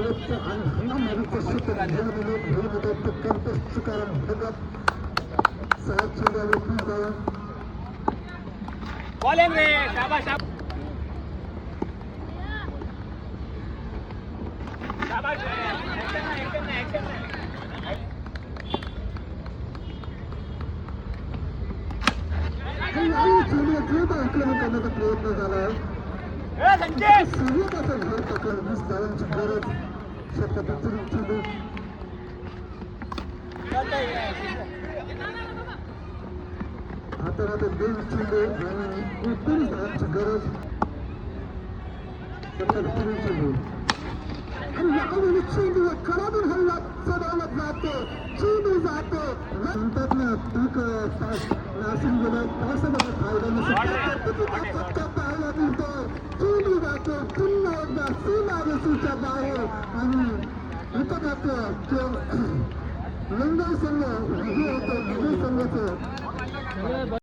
शेवटचं आणि हंगामाचं सूत्र घेऊन होतं कॅम्पस तुकाराम भगत 6 चेंडूवर पूर्ण बॉलिंग रे शाबाश शाबाश ऍक्शन आक्रमण करण्याचा प्रयत्न झाला सुरुवात असं घर पकडून धावांची गरज शतकातील चेंडू हातात 2 चेंडू आणि 19 धावांची गरज शतकातील चेंडू आणि यावेळी चेंडू खराबून हल्ला चढवला जातो चेंडू जातो म्हणतात ना तूक नासून गेलं पावसामध्ये फायदा नसेल फटका पाहायला मिळतो चेंडू जातो पुन्हा एकदा सीमा रसूच्या बाहेर आणि विपदात लंगर संघ हे होतं